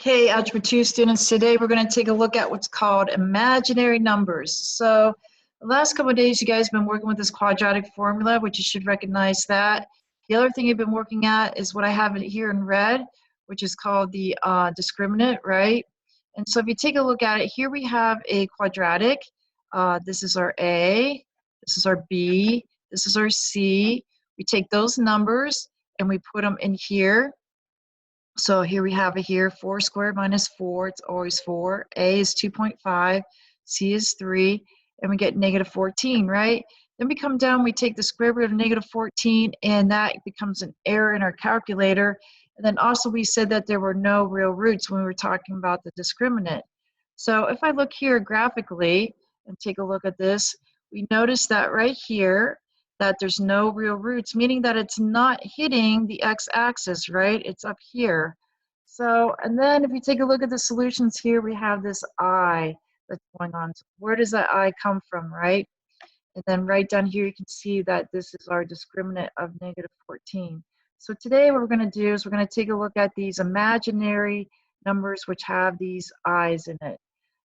Hey, Algebra 2 students, today we're going to take a look at what's called imaginary numbers. So the last couple of days you guys have been working with this quadratic formula, which you should recognize that. The other thing you've been working at is what I have here in red, which is called the discriminant, right? And so if you take a look at it, here we have a quadratic. This is our A, this is our B, this is our C. We take those numbers and we put them in here. So here we have it here, 4 squared minus 4, it's always 4. A is 2.5, C is 3, and we get negative 14, right? Then we come down, we take the square root of negative 14, and that becomes an error in our calculator. And then also we said that there were no real roots when we were talking about the discriminant. So if I look here graphically and take a look at this, we notice that right here, that there's no real roots, meaning that it's not hitting the x-axis, right? It's up here. So, and then if you take a look at the solutions here, we have this I that's going on. So where does that I come from, right? And then right down here, you can see that this is our discriminant of negative 14. So today what we're going to do is we're going to take a look at these imaginary numbers which have these I's in it.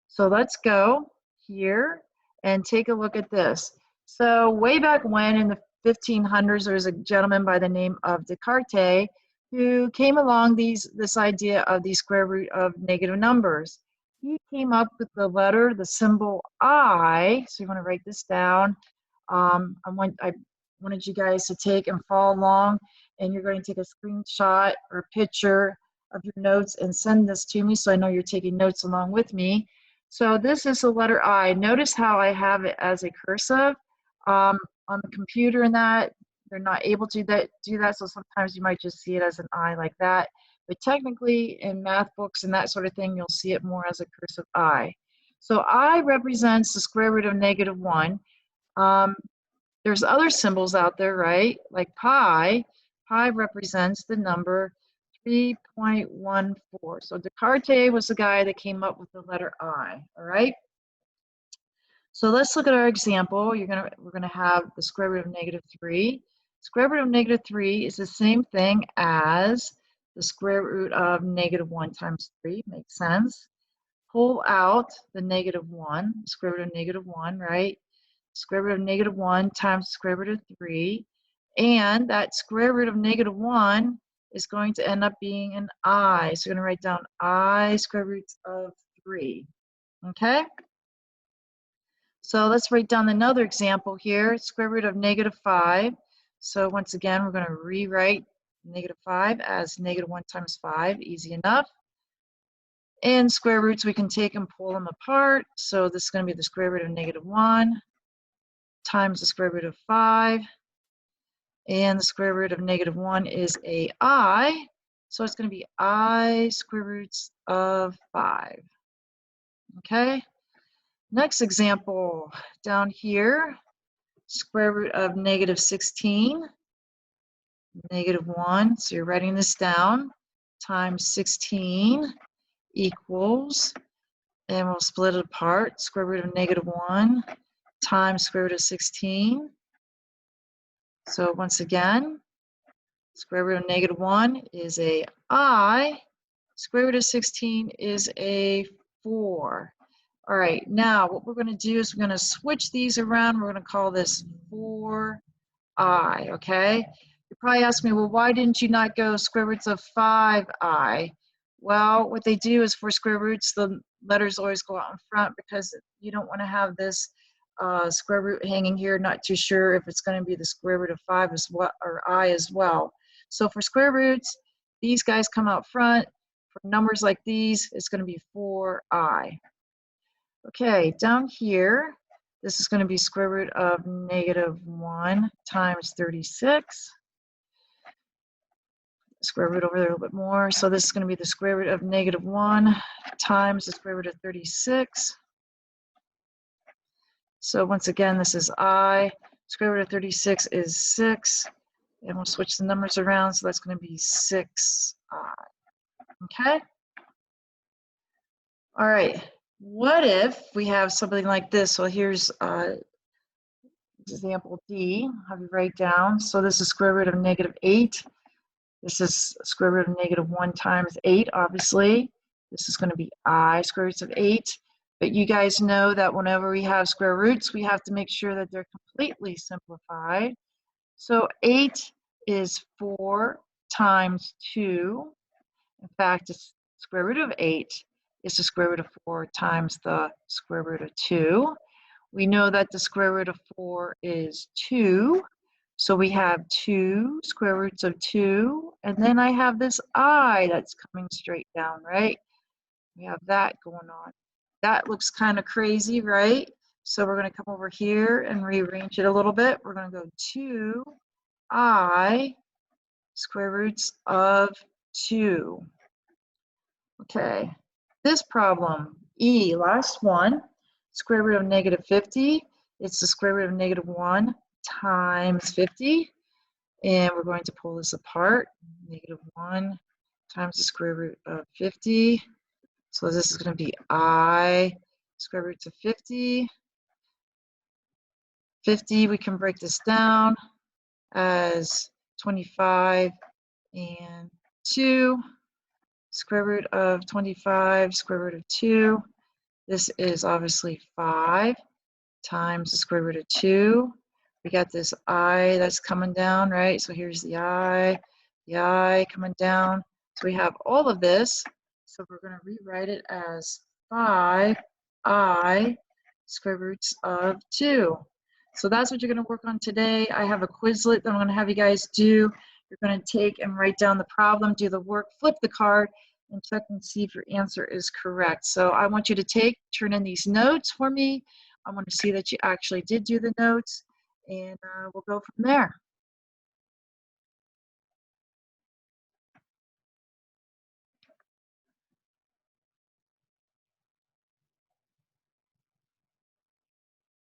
So let's go here and take a look at this. So way back when in the 1500s, there was a gentleman by the name of Descartes who came along this idea of the square root of negative numbers. He came up with the letter, the symbol I. So you want to write this down. I wanted you guys to take and follow along, and you're going to take a screenshot or a picture of your notes and send this to me so I know you're taking notes along with me. So this is the letter I. Notice how I have it as a cursive. On the computer and that, they're not able to do that, so sometimes you might just see it as an I like that. But technically, in math books and that sort of thing, you'll see it more as a cursive I. So I represents the square root of negative 1. There's other symbols out there, right? Like pi. Pi represents the number 3.14. So Descartes was the guy that came up with the letter I, all right? So let's look at our example. We're gonna have the square root of negative 3. Square root of negative 3 is the same thing as the square root of negative 1 times 3, makes sense. Pull out the negative 1, square root of negative 1, right? Square root of negative 1 times the square root of 3. And that square root of negative 1 is going to end up being an I. So we're going to write down I square roots of 3. Okay? So let's write down another example here, square root of negative 5. So once again, we're going to rewrite negative 5 as negative 1 times 5, easy enough. And square roots we can take and pull them apart. So this is going to be the square root of negative 1 times the square root of 5. And the square root of negative 1 is a I. So it's going to be I square roots of 5. Okay? Next example down here, square root of negative 16, negative 1. So you're writing this down, times 16 equals, and we'll split it apart, square root of negative 1 times square root of 16. So once again, square root of negative 1 is a I, square root of 16 is a 4. All right, now what we're going to do is we're going to switch these around. We're going to call this 4I, okay? You probably ask me, well, why didn't you not go square roots of 5I? Well, what they do is for square roots, the letters always go out in front because you don't want to have this square root hanging here, not too sure if it's going to be the square root of 5 as well, or I as well. So for square roots, these guys come out front. For numbers like these, it's going to be 4I. Okay, down here, this is going to be square root of negative 1 times 36. Square root over there a little bit more. So this is going to be the square root of negative 1 times the square root of 36. So once again, this is I. Square root of 36 is 6. And we'll switch the numbers around. So that's going to be 6I. Okay? All right. What if we have something like this? So here's example D. I'll have you write down. So this is square root of negative 8. This is square root of negative 1 times 8, obviously. This is going to be I square roots of 8. But you guys know that whenever we have square roots, we have to make sure that they're completely simplified. So 8 is 4 times 2. In fact, the square root of 8 is the square root of 4 times the square root of 2. We know that the square root of 4 is 2. So we have 2 square roots of 2. And then I have this I that's coming straight down, right? We have that going on. That looks kind of crazy, right? So we're going to come over here and rearrange it a little bit. We're going to go 2I square roots of 2. Okay, this problem, E, last one, square root of negative 50. It's the square root of negative 1 times 50. And we're going to pull this apart. Negative 1 times the square root of 50. So this is going to be I square roots of 50. 50, we can break this down as 25 and 2. Square root of 25, square root of 2. This is obviously 5 times the square root of 2. We got this I that's coming down, right? So here's the I coming down. So we have all of this. So we're going to rewrite it as 5I square roots of 2. So that's what you're going to work on today. I have a Quizlet that I'm going to have you guys do. You're going to take and write down the problem, do the work, flip the card, and check and see if your answer is correct. So I want you to turn in these notes for me. I want to see that you actually did do the notes, and we'll go from there.